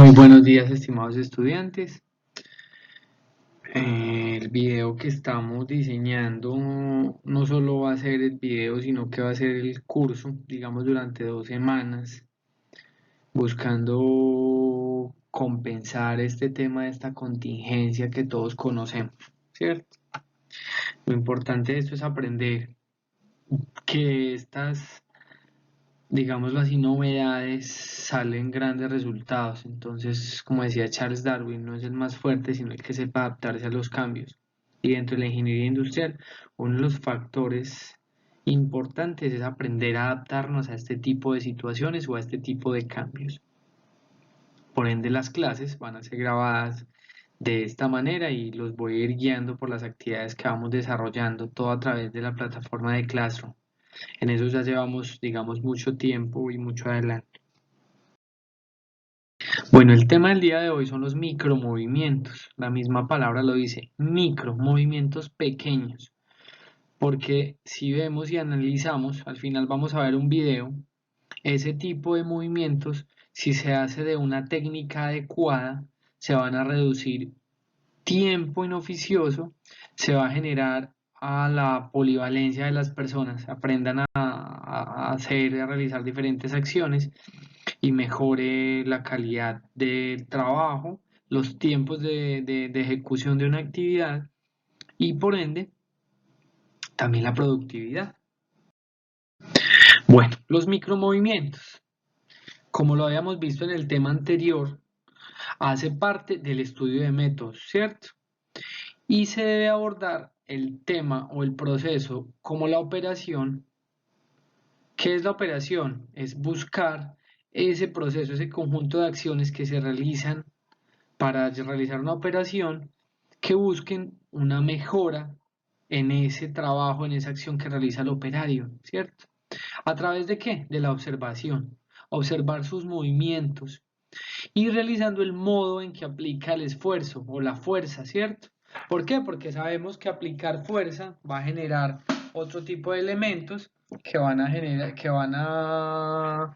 Muy buenos días, estimados estudiantes. El video que estamos diseñando no solo va a ser el video, sino que va a ser el curso, digamos, durante 2 semanas, buscando compensar este tema de esta contingencia que todos conocemos, ¿cierto? Lo importante de esto es aprender que estas, digámoslo así, novedades salen grandes resultados. Entonces, como decía Charles Darwin, no es el más fuerte, sino el que sepa adaptarse a los cambios. Y dentro de la ingeniería industrial, uno de los factores importantes es aprender a adaptarnos a este tipo de situaciones o a este tipo de cambios. Por ende, las clases van a ser grabadas de esta manera y los voy a ir guiando por las actividades que vamos desarrollando, todo a través de la plataforma de Classroom. En eso ya llevamos, digamos, mucho tiempo y mucho adelante. Bueno, el tema del día de hoy son los micromovimientos. La misma palabra lo dice, micromovimientos pequeños. Porque si vemos y analizamos, al final vamos a ver un video, ese tipo de movimientos, si se hace de una técnica adecuada, se van a reducir tiempo inoficioso, se va a generar a la polivalencia de las personas, aprendan a hacer, a realizar diferentes acciones y mejore la calidad del trabajo, los tiempos de ejecución de una actividad y por ende también la productividad. Bueno, los micromovimientos, como lo habíamos visto en el tema anterior, hace parte del estudio de métodos, ¿cierto? Y se debe abordar el tema o el proceso como la operación. ¿Qué es la operación? Es buscar ese proceso, ese conjunto de acciones que se realizan para realizar una operación que busquen una mejora en ese trabajo, en esa acción que realiza el operario, ¿cierto? ¿A través de qué? De la observación. Observar sus movimientos y realizando el modo en que aplica el esfuerzo o la fuerza, ¿cierto? ¿Por qué? Porque sabemos que aplicar fuerza va a generar otro tipo de elementos que van a generar, que van a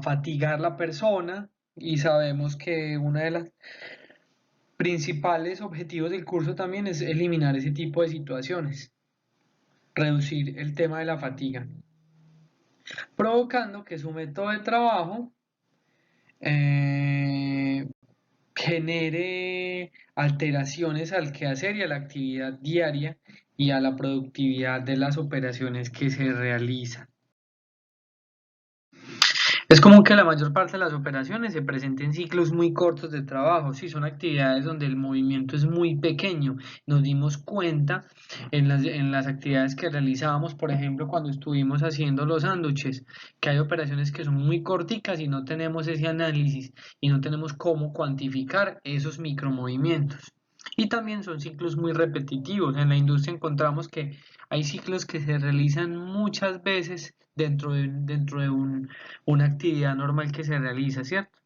fatigar la persona y sabemos que una de las principales objetivos del curso también es eliminar ese tipo de situaciones, reducir el tema de la fatiga, provocando que su método de trabajo eh, genere alteraciones al quehacer y a la actividad diaria y a la productividad de las operaciones que se realizan. Es común que la mayor parte de las operaciones se presenten ciclos muy cortos de trabajo, sí, son actividades donde el movimiento es muy pequeño. Nos dimos cuenta en las actividades que realizábamos, por ejemplo, cuando estuvimos haciendo los sándwiches, que hay operaciones que son muy corticas y no tenemos ese análisis y no tenemos cómo cuantificar esos micromovimientos. Y también son ciclos muy repetitivos. En la industria encontramos que hay ciclos que se realizan muchas veces dentro de una actividad normal que se realiza, ¿cierto?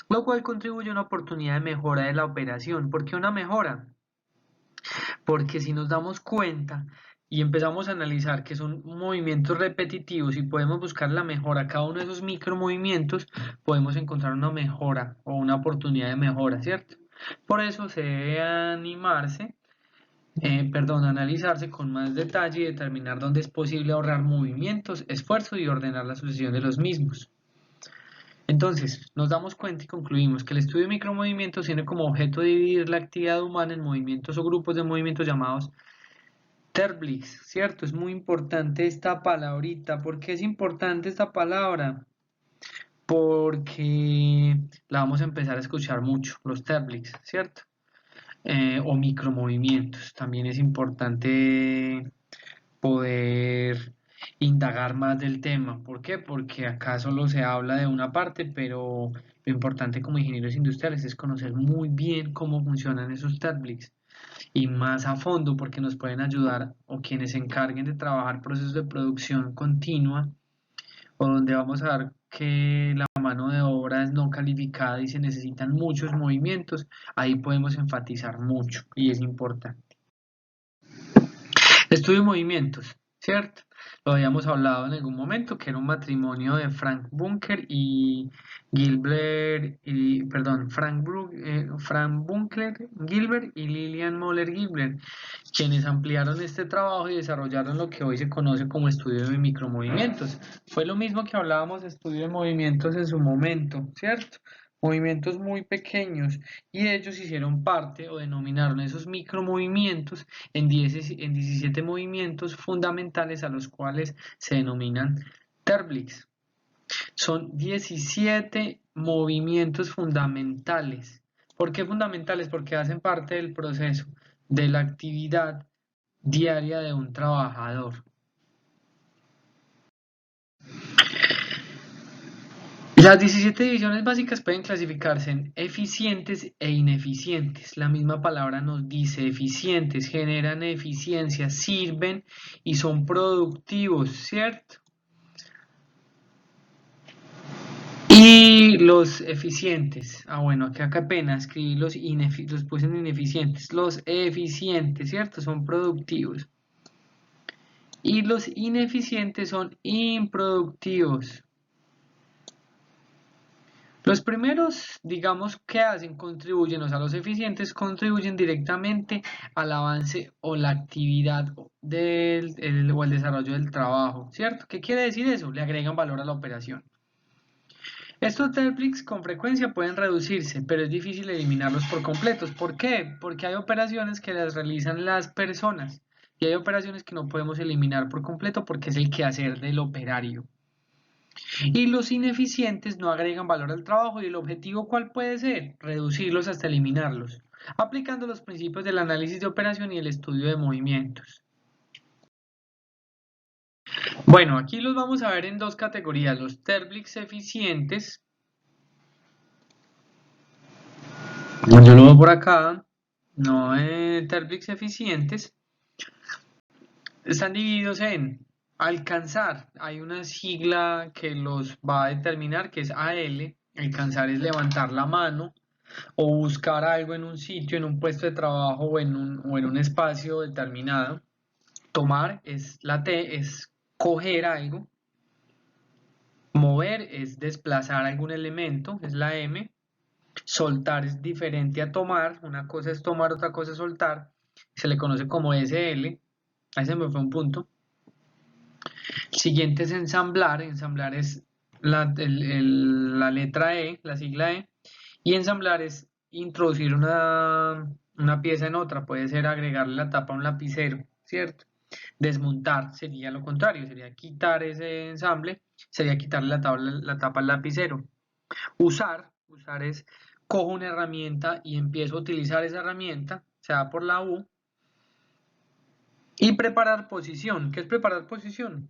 Lo cual contribuye a una oportunidad de mejora de la operación. ¿Por qué una mejora? Porque si nos damos cuenta y empezamos a analizar que son movimientos repetitivos y podemos buscar la mejora a cada uno de esos micromovimientos, podemos encontrar una mejora o una oportunidad de mejora, ¿cierto? Por eso se debe analizarse con más detalle y determinar dónde es posible ahorrar movimientos, esfuerzo y ordenar la sucesión de los mismos. Entonces, nos damos cuenta y concluimos que el estudio de micromovimientos tiene como objeto dividir la actividad humana en movimientos o grupos de movimientos llamados TERBLIX, ¿cierto? Es muy importante esta palabrita. ¿Por qué es importante esta palabra? Porque la vamos a empezar a escuchar mucho, los TERBLIX, ¿cierto? O micromovimientos. También es importante poder indagar más del tema. ¿Por qué? Porque acá solo se habla de una parte, pero lo importante como ingenieros industriales es conocer muy bien cómo funcionan esos TERBLIX y más a fondo porque nos pueden ayudar o quienes se encarguen de trabajar procesos de producción continua o donde vamos a ver que la mano de obra es no calificada y se necesitan muchos movimientos, ahí podemos enfatizar mucho y es importante. Estudio de movimientos. ¿cierto? Lo habíamos hablado en algún momento, que era un matrimonio de Frank Bunker y Gilbert, Frank Bunker Gilbert y Lillian Moller Gilbert, quienes ampliaron este trabajo y desarrollaron lo que hoy se conoce como estudio de micromovimientos. Fue lo mismo que hablábamos de estudio de movimientos en su momento, ¿cierto? Movimientos muy pequeños, y ellos hicieron parte o denominaron esos micromovimientos en 17 movimientos fundamentales, a los cuales se denominan TERBLICS. Son 17 movimientos fundamentales. ¿Por qué fundamentales? Porque hacen parte del proceso de la actividad diaria de un trabajador. Las 17 divisiones básicas pueden clasificarse en eficientes e ineficientes. La misma palabra nos dice: eficientes, generan eficiencia, sirven y son productivos, ¿cierto? Y los eficientes, bueno, acá apenas escribí los puse en ineficientes. Los eficientes, ¿cierto? Son productivos. Y los ineficientes son improductivos. Los primeros, digamos, ¿qué hacen? Contribuyen, o sea, los eficientes contribuyen directamente al avance o la actividad o el desarrollo del trabajo, ¿cierto? ¿Qué quiere decir eso? Le agregan valor a la operación. Estos TERBLICS con frecuencia pueden reducirse, pero es difícil eliminarlos por completos. ¿Por qué? Porque hay operaciones que las realizan las personas y hay operaciones que no podemos eliminar por completo porque es el quehacer del operario. Y los ineficientes no agregan valor al trabajo, y el objetivo, ¿cuál puede ser? Reducirlos hasta eliminarlos, aplicando los principios del análisis de operación y el estudio de movimientos. Bueno, aquí los vamos a ver en dos categorías: los TERBLICS eficientes. Yo lo veo por acá, no, TERBLICS eficientes están divididos en alcanzar. Hay una sigla que los va a determinar, que es AL. Alcanzar es levantar la mano o buscar algo en un sitio, en un puesto de trabajo o en un espacio determinado. Tomar es la T, es coger algo. Mover es desplazar algún elemento, es la M. Soltar es diferente a tomar, una cosa es tomar, otra cosa es soltar, se le conoce como SL. Ahí se me fue un punto. El siguiente es ensamblar. Ensamblar es la letra E, la sigla E. Y ensamblar es introducir una pieza en otra, puede ser agregarle la tapa a un lapicero, ¿cierto? Desmontar sería lo contrario, sería quitar ese ensamble, sería quitarle la tapa al lapicero. Usar es: cojo una herramienta y empiezo a utilizar esa herramienta, se da por la U. Y preparar posición. ¿Qué es preparar posición?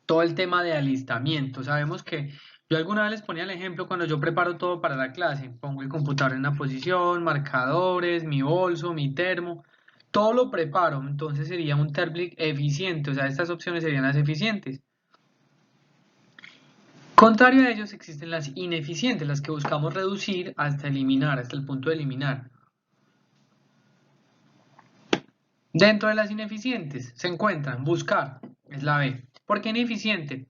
Todo el tema de alistamiento. Sabemos que yo alguna vez les ponía el ejemplo cuando yo preparo todo para la clase. Pongo el computador en una posición, marcadores, mi bolso, mi termo, todo lo preparo. Entonces sería un TERBLIC eficiente, o sea, estas opciones serían las eficientes. Contrario a ellos existen las ineficientes, las que buscamos reducir hasta eliminar, hasta el punto de eliminar. Dentro de las ineficientes se encuentran buscar, es la B. ¿Por qué ineficiente?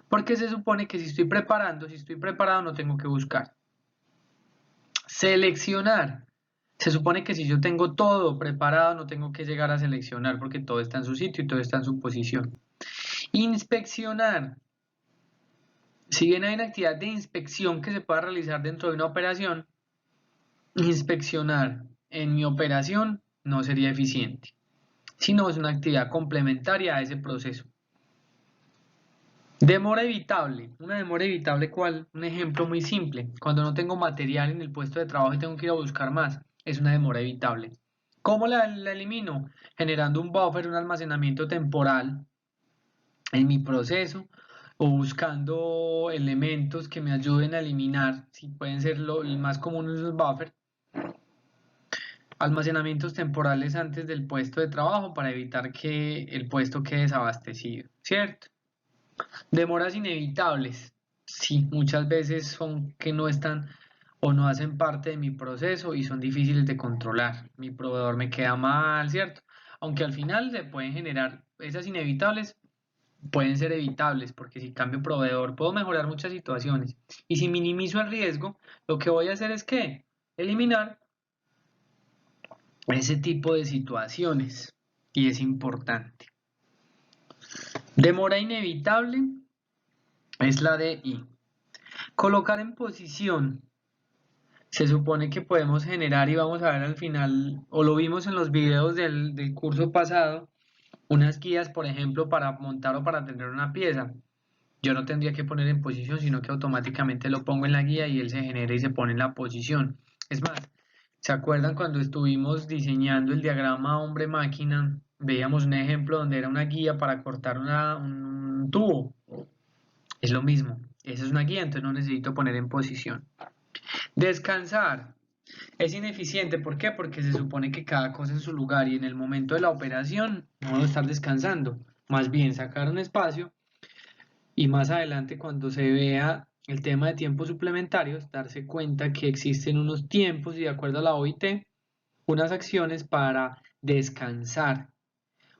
Porque se supone que si estoy preparado no tengo que buscar. Seleccionar. Se supone que si yo tengo todo preparado no tengo que llegar a seleccionar porque todo está en su sitio y todo está en su posición. Inspeccionar. Si bien hay una actividad de inspección que se pueda realizar dentro de una operación, inspeccionar en mi operación no sería eficiente, sino es una actividad complementaria a ese proceso. Demora evitable. Una demora evitable, ¿cuál? Un ejemplo muy simple. Cuando no tengo material en el puesto de trabajo y tengo que ir a buscar más, es una demora evitable. ¿Cómo la elimino? Generando un buffer, un almacenamiento temporal en mi proceso, o buscando elementos que me ayuden a eliminar. Si pueden ser el más común es los buffers. Almacenamientos temporales antes del puesto de trabajo para evitar que el puesto quede desabastecido, ¿cierto? Demoras inevitables. Sí, muchas veces son que no están o no hacen parte de mi proceso y son difíciles de controlar. Mi proveedor me queda mal, ¿cierto? aunque al final se pueden generar esas inevitables, pueden ser evitables, porque si cambio proveedor puedo mejorar muchas situaciones. Y si minimizo el riesgo, lo que voy a hacer es que eliminar ese tipo de situaciones. Y es importante. Demora inevitable es la de I. Colocar en posición. Se supone que podemos generar y vamos a ver al final, o lo vimos en los videos del curso pasado, unas guías, por ejemplo, para montar o para tener una pieza. Yo no tendría que poner en posición, sino que automáticamente lo pongo en la guía y él se genera y se pone en la posición. Es más, ¿se acuerdan cuando estuvimos diseñando el diagrama hombre-máquina? Veíamos un ejemplo donde era una guía para cortar un tubo. Es lo mismo. Esa es una guía, entonces no necesito poner en posición. Descansar. Es ineficiente, ¿por qué? Porque se supone que cada cosa en su lugar y en el momento de la operación no debo estar descansando. Más bien sacar un espacio y más adelante cuando se vea el tema de tiempos suplementarios, darse cuenta que existen unos tiempos y de acuerdo a la OIT, unas acciones para descansar.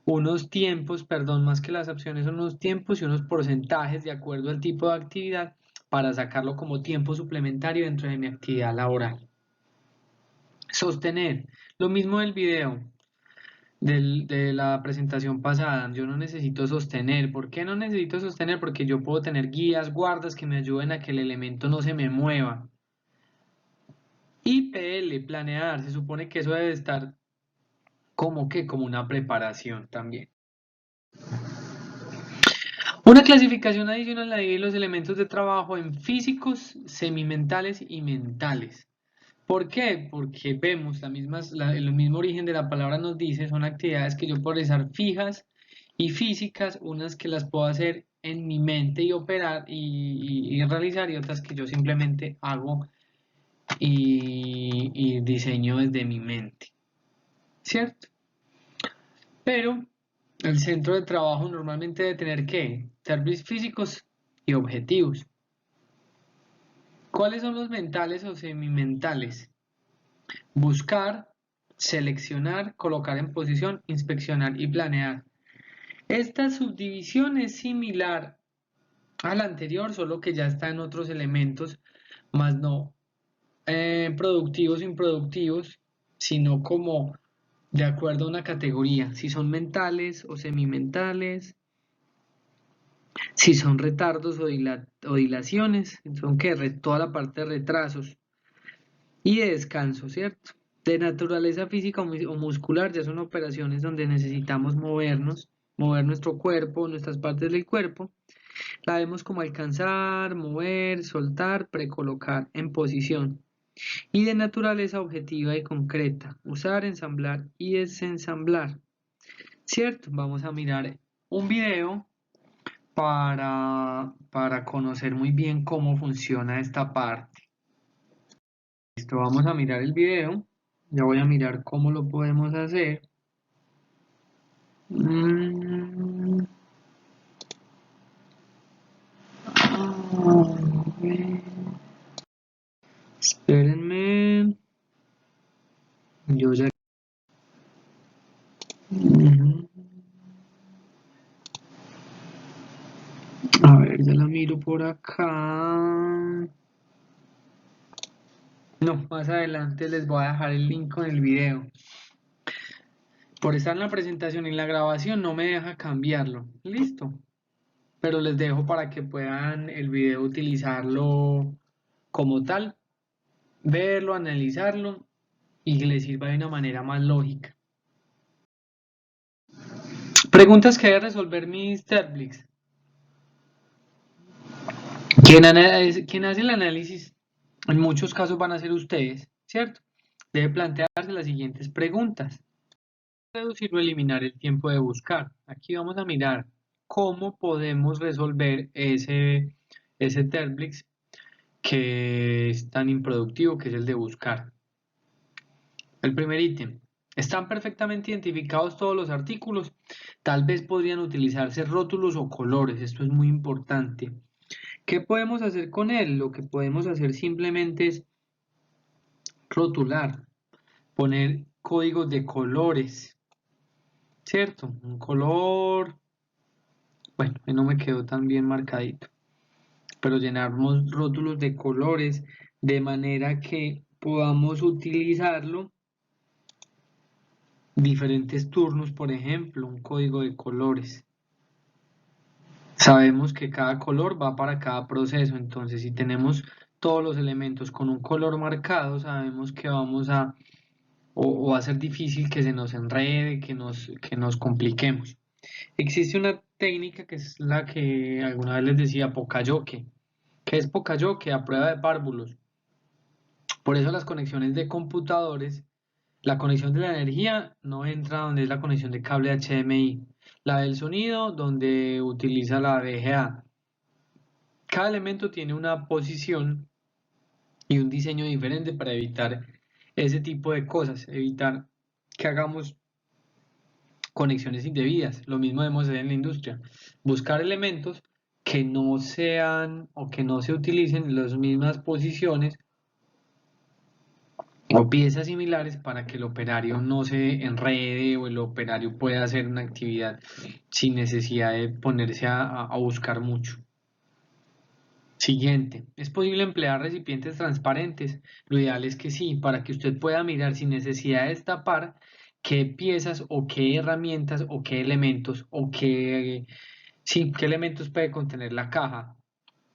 Unos tiempos, perdón, más que las opciones son unos tiempos y unos porcentajes de acuerdo al tipo de actividad para sacarlo como tiempo suplementario dentro de mi actividad laboral. Sostener. Lo mismo del video de la presentación pasada. Yo no necesito sostener. ¿Por qué no necesito sostener? Porque yo puedo tener guías, guardas que me ayuden a que el elemento no se me mueva. Y PL, planear. Se supone que eso debe estar como una preparación también. Una clasificación adicional la divide los elementos de trabajo en físicos, semimentales y mentales. ¿Por qué? Porque vemos el mismo origen de la palabra nos dice, son actividades que yo puedo realizar fijas y físicas, unas que las puedo hacer en mi mente y operar y realizar y otras que yo simplemente hago y diseño desde mi mente, ¿cierto? Pero el centro de trabajo normalmente debe tener ¿qué? Servicios físicos y objetivos. ¿Cuáles son los mentales o semimentales? Buscar, seleccionar, colocar en posición, inspeccionar y planear. Esta subdivisión es similar a la anterior, solo que ya está en otros elementos, más no productivos o improductivos, sino como de acuerdo a una categoría, si son mentales o semimentales, si son retardos o dilaciones, son que toda la parte de retrasos y de descanso, ¿cierto? De naturaleza física o muscular, ya son operaciones donde necesitamos movernos, mover nuestro cuerpo, nuestras partes del cuerpo. La vemos como alcanzar, mover, soltar, precolocar en posición. Y de naturaleza objetiva y concreta, usar, ensamblar y desensamblar. ¿Cierto? Vamos a mirar un video para conocer muy bien cómo funciona esta parte. Listo, vamos a mirar el video. Ya voy a mirar cómo lo podemos hacer. Espérenme. Yo ya. A ver, ya la miro por acá. No, más adelante les voy a dejar el link con el video. Por estar en la presentación y en la grabación no me deja cambiarlo. Listo. Pero les dejo para que puedan el video utilizarlo como tal, verlo, analizarlo y que les sirva de una manera más lógica. Preguntas que debe resolver mis Terblix. Quien hace el análisis, en muchos casos van a ser ustedes, ¿cierto? Debe plantearse las siguientes preguntas. Reducir o eliminar el tiempo de buscar. Aquí vamos a mirar cómo podemos resolver ese Terblix que es tan improductivo, que es el de buscar. El primer ítem. ¿Están perfectamente identificados todos los artículos? Tal vez podrían utilizarse rótulos o colores. Esto es muy importante. ¿Qué podemos hacer con él? Lo que podemos hacer simplemente es rotular, poner códigos de colores. ¿cierto? Un color, bueno, no me quedó tan bien marcadito, pero llenamos rótulos de colores de manera que podamos utilizarlo diferentes turnos, por ejemplo, un código de colores. Sabemos que cada color va para cada proceso, entonces si tenemos todos los elementos con un color marcado, sabemos que vamos a, o va a ser difícil que se nos enrede, que nos compliquemos. Existe una técnica que es la que alguna vez les decía Pocayoke. ¿Qué es Pocayoke? A prueba de párvulos. Por eso las conexiones de computadores, la conexión de la energía no entra donde es la conexión de cable HDMI. La del sonido donde utiliza la VGA. Cada elemento tiene una posición y un diseño diferente para evitar ese tipo de cosas, evitar que hagamos conexiones indebidas. Lo mismo debemos hacer en la industria. Buscar elementos que no sean o que no se utilicen en las mismas posiciones o piezas similares para que el operario no se enrede o el operario pueda hacer una actividad sin necesidad de ponerse a buscar mucho. Siguiente, ¿es posible emplear recipientes transparentes? Lo ideal es que sí, para que usted pueda mirar sin necesidad de destapar qué piezas o qué herramientas o qué elementos o sí, qué elementos puede contener la caja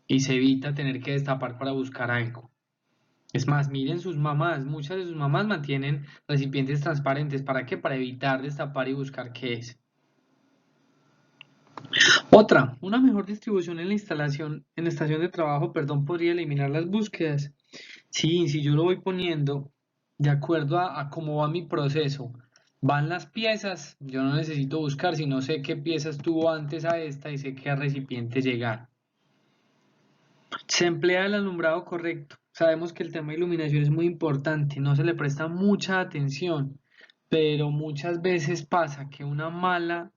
y se evita tener que destapar para buscar algo. Es más, miren sus mamás, muchas de sus mamás mantienen recipientes transparentes. ¿Para qué? Para evitar destapar y buscar qué es. Otra, una mejor distribución en la instalación, en la estación de trabajo, perdón, podría eliminar las búsquedas. Sí, si yo lo voy poniendo de acuerdo a cómo va mi proceso, van las piezas, yo no necesito buscar, sino sé qué piezas tuvo antes a esta y sé qué recipiente llegar. Se emplea el alumbrado correcto. Sabemos que el tema de iluminación es muy importante, no se le presta mucha atención, pero muchas veces pasa que una mala,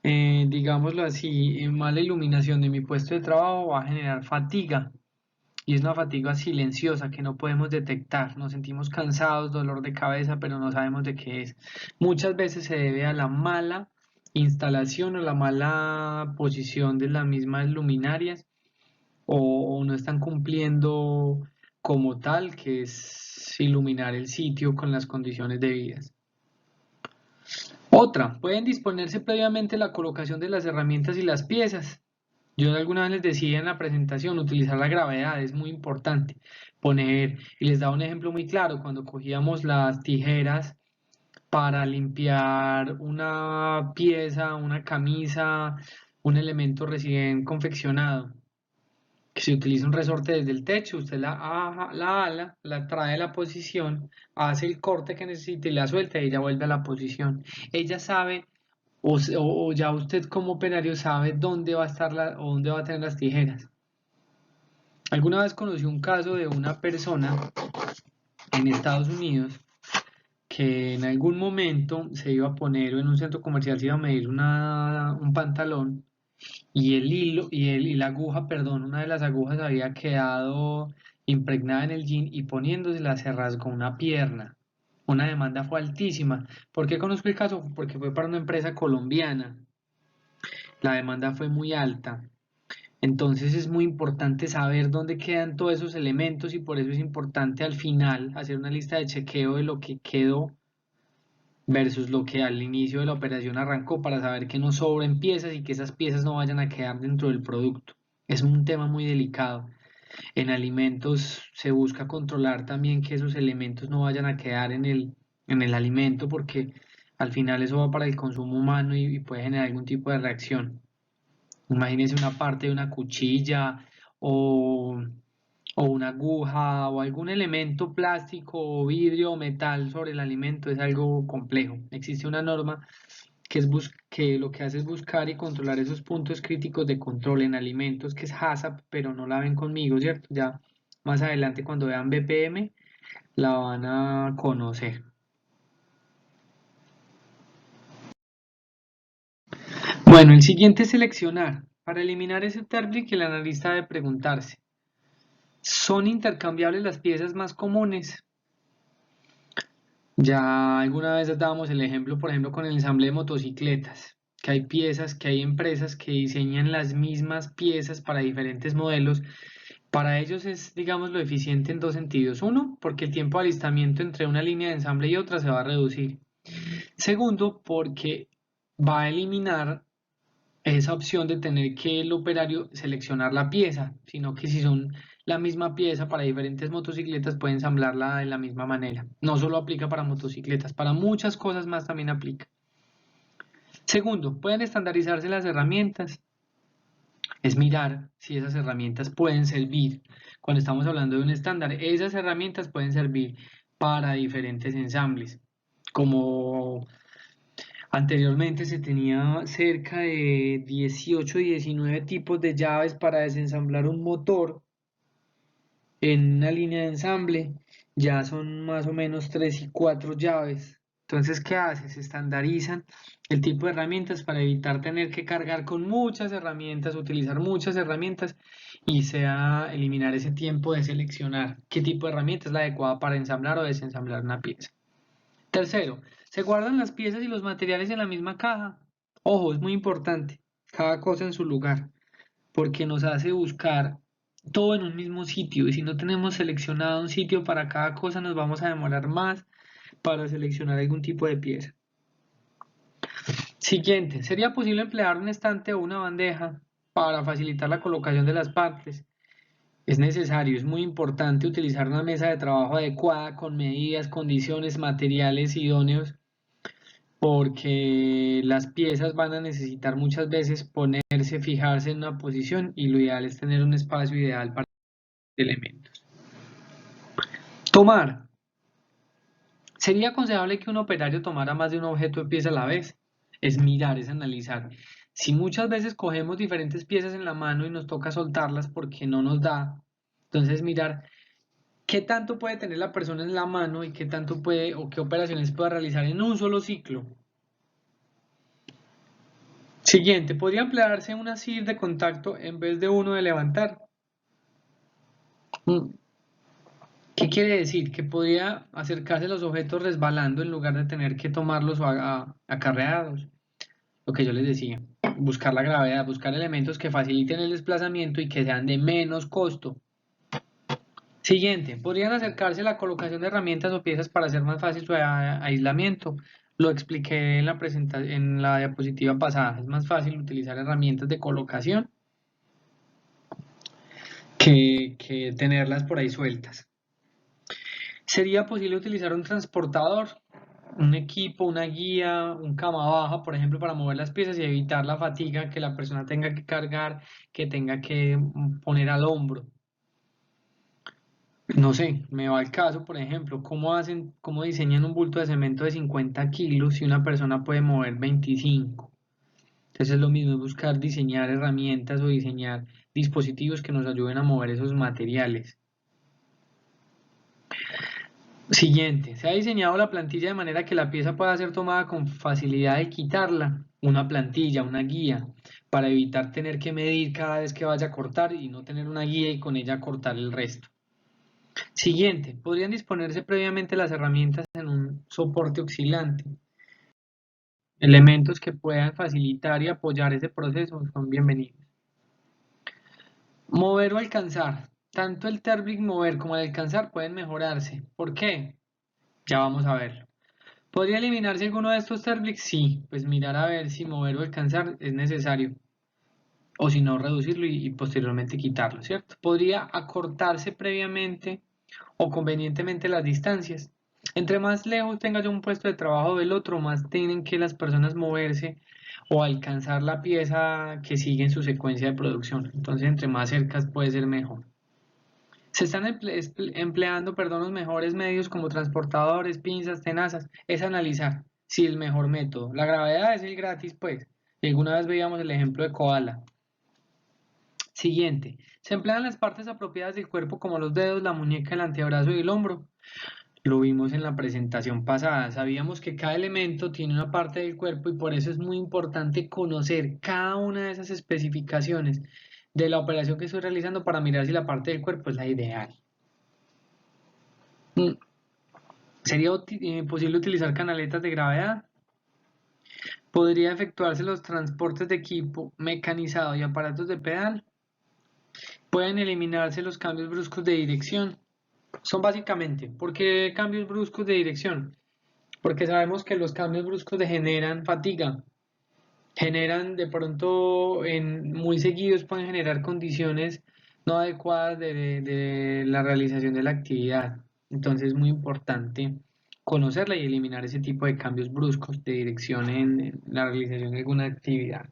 digámoslo así, mala iluminación de mi puesto de trabajo va a generar fatiga. Y es una fatiga silenciosa que no podemos detectar. Nos sentimos cansados, dolor de cabeza, pero no sabemos de qué es. Muchas veces se debe a la mala instalación o la mala posición de las mismas luminarias o no están cumpliendo como tal, que es iluminar el sitio con las condiciones debidas. Otra, pueden disponerse previamente la colocación de las herramientas y las piezas. Yo alguna vez les decía en la presentación, utilizar la gravedad es muy importante. Poner, y les daba un ejemplo muy claro, cuando cogíamos las tijeras para limpiar una pieza, una camisa, un elemento recién confeccionado, que se utiliza un resorte desde el techo, usted la ala, la trae a la posición, hace el corte que necesite y la suelta y ella vuelve a la posición. Ella sabe, o ya usted como operario sabe dónde va a estar o dónde va a tener las tijeras. Alguna vez conocí un caso de una persona en Estados Unidos que en algún momento se iba a poner o en un centro comercial se iba a medir un pantalón y el hilo y la aguja, perdón, una de las agujas había quedado impregnada en el jean y poniéndosela se rasgó una pierna. Una demanda fue altísima. ¿Por qué conozco el caso? Porque fue para una empresa colombiana. La demanda fue muy alta. Entonces es muy importante saber dónde quedan todos esos elementos y por eso es importante al final hacer una lista de chequeo de lo que quedó versus lo que al inicio de la operación arrancó para saber que no sobren piezas y que esas piezas no vayan a quedar dentro del producto. Es un tema muy delicado. En alimentos se busca controlar también que esos elementos no vayan a quedar en el alimento porque al final eso va para el consumo humano y puede generar algún tipo de reacción. Imagínense una parte de una cuchilla o, o una aguja o algún elemento plástico o vidrio o metal sobre el alimento, es algo complejo. Existe una norma que lo que hace es buscar y controlar esos puntos críticos de control en alimentos, que es HACCP, pero no la ven conmigo, ¿cierto? Ya más adelante cuando vean BPM la van a conocer. Bueno, el siguiente es seleccionar. Para eliminar ese término que el analista debe preguntarse. ¿Son intercambiables las piezas más comunes? Ya alguna vez dábamos el ejemplo, por ejemplo, con el ensamble de motocicletas, que hay piezas, que hay empresas que diseñan las mismas piezas para diferentes modelos. Para ellos es, digamos, lo eficiente en dos sentidos. Uno, porque el tiempo de alistamiento entre una línea de ensamble y otra se va a reducir. Segundo, porque va a eliminar esa opción de tener que el operario seleccionar la pieza, sino que si son la misma pieza para diferentes motocicletas pueden ensamblarla de la misma manera. No solo aplica para motocicletas, para muchas cosas más también aplica. Segundo, pueden estandarizarse las herramientas. Es mirar si esas herramientas pueden servir. Cuando estamos hablando de un estándar, esas herramientas pueden servir para diferentes ensambles, como anteriormente se tenía cerca de 18 19 tipos de llaves para desensamblar un motor en una línea de ensamble. Ya son más o menos 3 y 4 llaves. Entonces, ¿qué hace? Se estandarizan el tipo de herramientas para evitar tener que cargar con muchas herramientas, utilizar muchas herramientas y sea eliminar ese tiempo de seleccionar qué tipo de herramienta es la adecuada para ensamblar o desensamblar una pieza. Tercero, se guardan las piezas y los materiales en la misma caja. Ojo, es muy importante, cada cosa en su lugar, porque nos hace buscar todo en un mismo sitio y si no tenemos seleccionado un sitio para cada cosa nos vamos a demorar más para seleccionar algún tipo de pieza. Siguiente, ¿sería posible emplear un estante o una bandeja para facilitar la colocación de las partes? Es necesario, es muy importante utilizar una mesa de trabajo adecuada con medidas, condiciones, materiales idóneos porque las piezas van a necesitar muchas veces ponerse, fijarse en una posición y lo ideal es tener un espacio ideal para los elementos. Tomar. ¿Sería aconsejable que un operario tomara más de un objeto de pieza a la vez? Es mirar, es analizar. Si muchas veces cogemos diferentes piezas en la mano y nos toca soltarlas porque no nos da, entonces mirar qué tanto puede tener la persona en la mano y qué tanto puede o qué operaciones puede realizar en un solo ciclo. Siguiente, podría emplearse una CIR de contacto en vez de uno de levantar. Mm, ¿Qué quiere decir? Que podría acercarse a los objetos resbalando en lugar de tener que tomarlos acarreados. Lo que yo les decía, buscar la gravedad, buscar elementos que faciliten el desplazamiento y que sean de menos costo. Siguiente, podrían acercarse a la colocación de herramientas o piezas para hacer más fácil su aislamiento. Lo expliqué en en la diapositiva pasada. Es más fácil utilizar herramientas de colocación que tenerlas por ahí sueltas. ¿Sería posible utilizar un transportador, un equipo, una guía, un cama baja, por ejemplo, para mover las piezas y evitar la fatiga que la persona tenga que cargar, que tenga que poner al hombro? No sé, me va el caso, por ejemplo, cómo diseñan un bulto de cemento de 50 kilos si una persona puede mover 25? Entonces es lo mismo, es buscar diseñar herramientas o diseñar dispositivos que nos ayuden a mover esos materiales. Siguiente, se ha diseñado la plantilla de manera que la pieza pueda ser tomada con facilidad de quitarla, una plantilla, una guía, para evitar tener que medir cada vez que vaya a cortar y no tener una guía y con ella cortar el resto. Siguiente, podrían disponerse previamente las herramientas en un soporte oscilante. Elementos que puedan facilitar y apoyar ese proceso son bienvenidos. Mover o alcanzar. Tanto el Terbrick mover como el alcanzar pueden mejorarse. ¿Por qué? Ya vamos a verlo. ¿Podría eliminarse alguno de estos Terblix? Sí, pues mirar a ver si mover o alcanzar es necesario, o si no, reducirlo y posteriormente quitarlo, ¿cierto? Podría acortarse previamente o convenientemente las distancias. Entre más lejos tenga yo un puesto de trabajo del otro, más tienen que las personas moverse o alcanzar la pieza que sigue en su secuencia de producción. Entonces, entre más cercas puede ser mejor. Se están empleando, perdón, los mejores medios como transportadores, pinzas, tenazas. Es analizar si el mejor método. La gravedad es el gratis, pues. Y alguna vez veíamos el ejemplo de Koala. Siguiente. Se emplean las partes apropiadas del cuerpo como los dedos, la muñeca, el antebrazo y el hombro. Lo vimos en la presentación pasada. Sabíamos que cada elemento tiene una parte del cuerpo y por eso es muy importante conocer cada una de esas especificaciones de la operación que estoy realizando para mirar si la parte del cuerpo es la ideal. Mm, ¿Sería posible utilizar canaletas de gravedad? ¿Podría efectuarse los transportes de equipo mecanizado y aparatos de pedal? ¿Pueden eliminarse los cambios bruscos de dirección? Son básicamente, ¿por qué cambios bruscos de dirección? Porque sabemos que los cambios bruscos generan fatiga, generan de pronto, muy seguidos pueden generar condiciones no adecuadas de la realización de la actividad. Entonces es muy importante conocerla y eliminar ese tipo de cambios bruscos de dirección en la realización de alguna actividad.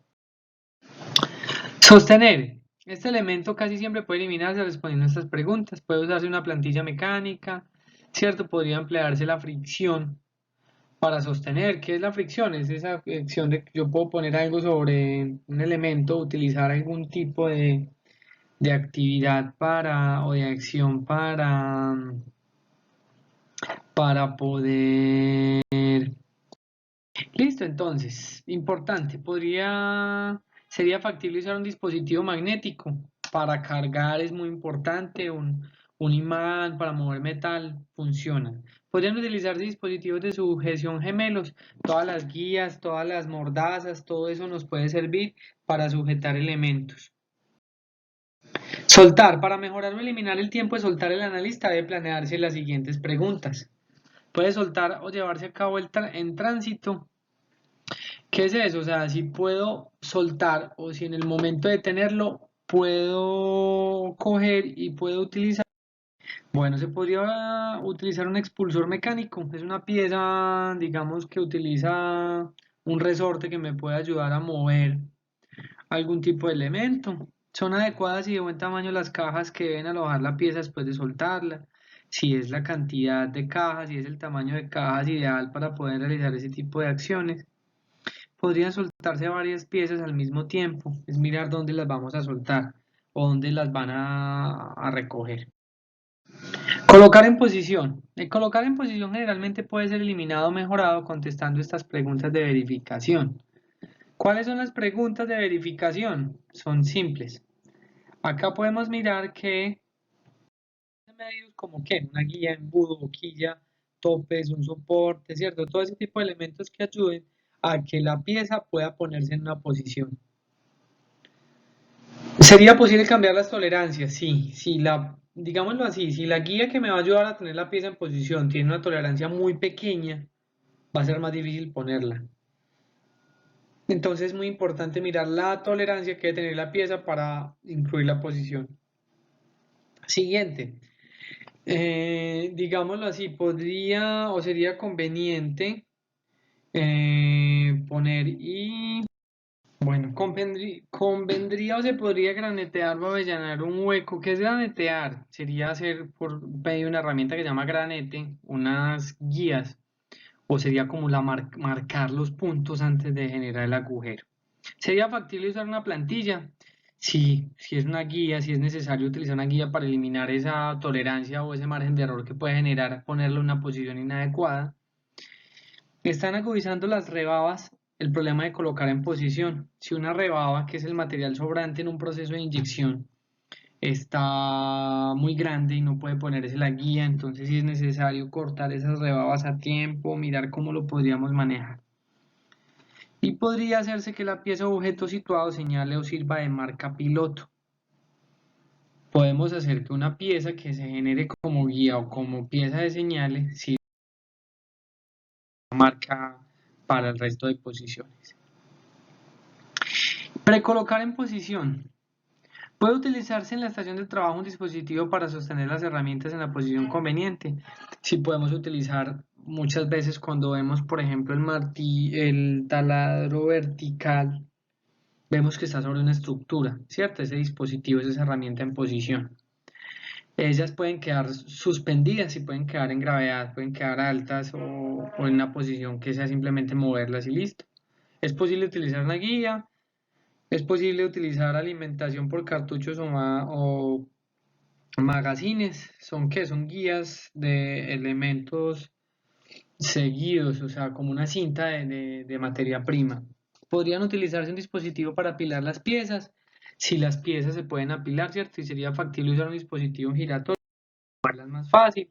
Sostener. Este elemento casi siempre puede eliminarse respondiendo a estas preguntas. Puede usarse una plantilla mecánica, ¿cierto? Podría emplearse la fricción para sostener. ¿Qué es la fricción? Es esa fricción de que yo puedo poner algo sobre un elemento, utilizar algún tipo de actividad o de acción para poder. Listo, entonces, importante, sería factible usar un dispositivo magnético para cargar, es muy importante, un imán para mover metal, funciona. Podrían utilizarse dispositivos de sujeción gemelos, todas las guías, todas las mordazas, todo eso nos puede servir para sujetar elementos. Soltar, para mejorar o eliminar el tiempo de soltar, el analista debe planearse las siguientes preguntas. Puede soltar o llevarse a cabo en tránsito. ¿Qué es eso? O sea, si puedo soltar o si en el momento de tenerlo puedo coger y puedo utilizar. Bueno, se podría utilizar un expulsor mecánico. Es una pieza, digamos, que utiliza un resorte que me puede ayudar a mover algún tipo de elemento. Son adecuadas y de buen tamaño las cajas que deben alojar la pieza después de soltarla. Si es la cantidad de cajas, si es el tamaño de cajas ideal para poder realizar ese tipo de acciones. Podrían soltarse varias piezas al mismo tiempo, es mirar dónde las vamos a soltar o dónde las van a recoger. Colocar en posición. El colocar en posición generalmente puede ser eliminado o mejorado contestando estas preguntas de verificación. ¿Cuáles son las preguntas de verificación? Son simples. Acá podemos mirar que medios como que una guía, embudo, boquilla, topes, un soporte, ¿cierto? Todo ese tipo de elementos que ayuden a que la pieza pueda ponerse en una posición. ¿Sería posible cambiar las tolerancias? Sí, digámoslo así, si la guía que me va a ayudar a tener la pieza en posición tiene una tolerancia muy pequeña, va a ser más difícil ponerla. Entonces es muy importante mirar la tolerancia que debe tener la pieza para incluir la posición. Siguiente. Digámoslo así, podría o sería conveniente poner bueno, convendría o se podría granetear o avellanar un hueco. ¿Qué es granetear? Sería hacer por medio de una herramienta que se llama granete, unas guías, o sería como marcar los puntos antes de generar el agujero. ¿Sería factible usar una plantilla? Sí, si es una guía, si es necesario utilizar una guía para eliminar esa tolerancia o ese margen de error que puede generar ponerlo en una posición inadecuada. Están agudizando las rebabas el problema de colocar en posición. Si una rebaba, que es el material sobrante en un proceso de inyección, está muy grande y no puede ponerse la guía, entonces sí es necesario cortar esas rebabas a tiempo, mirar cómo lo podríamos manejar. Y podría hacerse que la pieza o objeto situado señale o sirva de marca piloto. Podemos hacer que una pieza que se genere como guía o como pieza de señales sirva de marca para el resto de posiciones. Precolocar en posición. Puede utilizarse en la estación de trabajo un dispositivo para sostener las herramientas en la posición conveniente. Si podemos utilizar muchas veces cuando vemos, por ejemplo, el taladro vertical, vemos que está sobre una estructura, ¿cierto? Ese dispositivo es esa herramienta en posición. Ellas pueden quedar suspendidas y pueden quedar en gravedad, pueden quedar altas o en una posición que sea simplemente moverlas y listo. Es posible utilizar una guía. Es posible utilizar alimentación por cartuchos o magazines. ¿Son qué? Son guías de elementos seguidos, o sea, como una cinta de materia prima. Podrían utilizarse un dispositivo para apilar las piezas. Si las piezas se pueden apilar, ¿cierto? Y sería factible usar un dispositivo giratorio para apilarlas más fácil.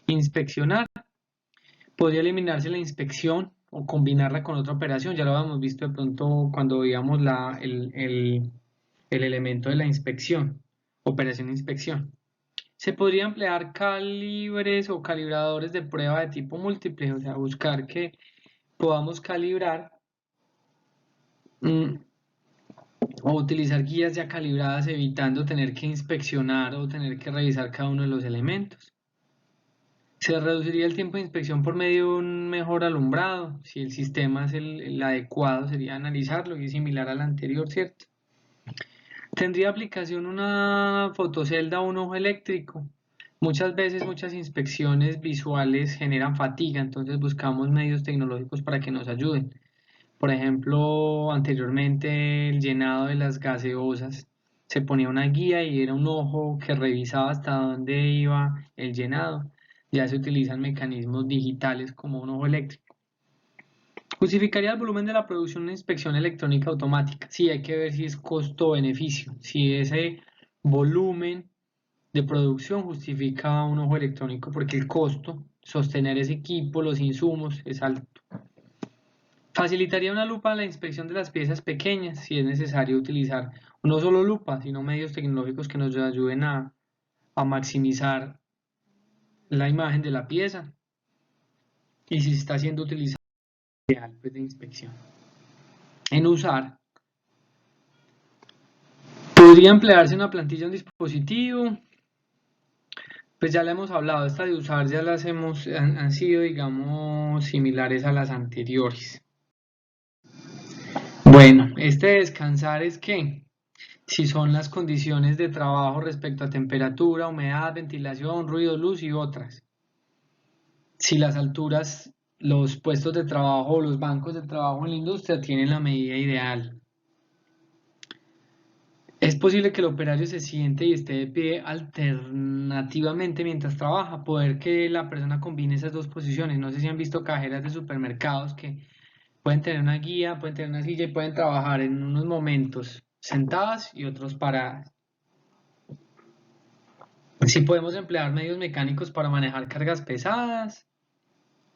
Inspeccionar. Podría eliminarse la inspección o combinarla con otra operación. Ya lo habíamos visto de pronto cuando veíamos el elemento de la inspección, operación de inspección. Se podría emplear calibres o calibradores de prueba de tipo múltiple, o sea, buscar que podamos calibrar o utilizar guías ya calibradas, evitando tener que inspeccionar o tener que revisar cada uno de los elementos. Se reduciría el tiempo de inspección por medio de un mejor alumbrado. Si el sistema es el adecuado, sería analizarlo y es similar al anterior, ¿cierto? Tendría aplicación una fotocelda o un ojo eléctrico. Muchas veces muchas inspecciones visuales generan fatiga, entonces buscamos medios tecnológicos para que nos ayuden. Por ejemplo, anteriormente el llenado de las gaseosas se ponía una guía y era un ojo que revisaba hasta dónde iba el llenado. Ya se utilizan mecanismos digitales como un ojo eléctrico. Justificaría el volumen de la producción una inspección electrónica automática. Sí, hay que ver si es costo-beneficio. Si ese volumen de producción justifica un ojo electrónico, porque el costo, sostener ese equipo, los insumos, es alto. Facilitaría una lupa la inspección de las piezas pequeñas, si es necesario utilizar no solo lupa, sino medios tecnológicos que nos ayuden a maximizar la imagen de la pieza y si está siendo utilizado pues, de inspección. En usar, podría emplearse una plantilla en un dispositivo, pues ya le hemos hablado, esta de usar ya las han sido, digamos, similares a las anteriores. Bueno, este descansar es que si son las condiciones de trabajo respecto a temperatura, humedad, ventilación, ruido, luz y otras. Si las alturas, los puestos de trabajo o los bancos de trabajo en la industria tienen la medida ideal. Es posible que el operario se siente y esté de pie alternativamente mientras trabaja, poder que la persona combine esas dos posiciones. No sé si han visto cajeras de supermercados que pueden tener una guía, pueden tener una silla y pueden trabajar en unos momentos sentadas y otros paradas. Si podemos emplear medios mecánicos para manejar cargas pesadas,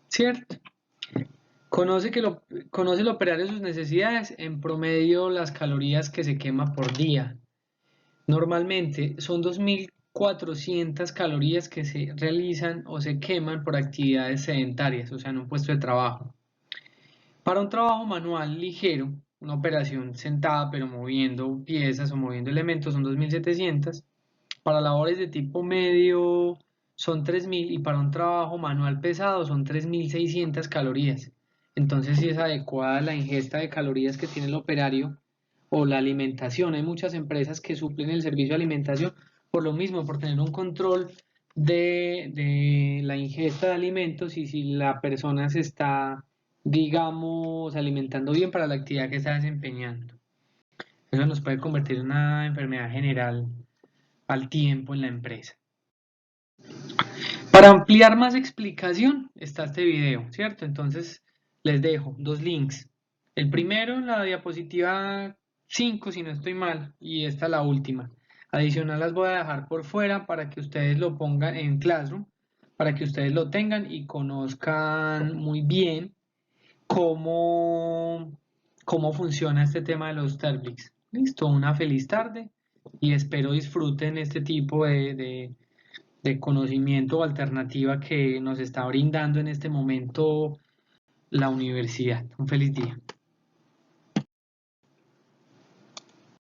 ¿cierto? Conoce el operario sus necesidades, en promedio las calorías que se quema por día. Normalmente son 2.400 calorías que se realizan o se queman por actividades sedentarias, o sea, en un puesto de trabajo. Para un trabajo manual ligero, una operación sentada pero moviendo piezas o moviendo elementos son 2.700. Para labores de tipo medio son 3.000 y para un trabajo manual pesado son 3.600 calorías. Entonces, si es adecuada la ingesta de calorías que tiene el operario o la alimentación. Hay muchas empresas que suplen el servicio de alimentación por lo mismo, por tener un control de la ingesta de alimentos y si la persona se está, digamos, alimentando bien para la actividad que está desempeñando. Eso nos puede convertir en una enfermedad general al tiempo en la empresa. Para ampliar más explicación está este video, ¿cierto? Entonces les dejo dos links. El primero en la diapositiva 5, si no estoy mal, y esta la última. Adicional las voy a dejar por fuera para que ustedes lo pongan en Classroom, para que ustedes lo tengan y conozcan muy bien cómo, cómo funciona este tema de los Terblix. Listo, una feliz tarde y espero disfruten este tipo de conocimiento o alternativa que nos está brindando en este momento la universidad. Un feliz día.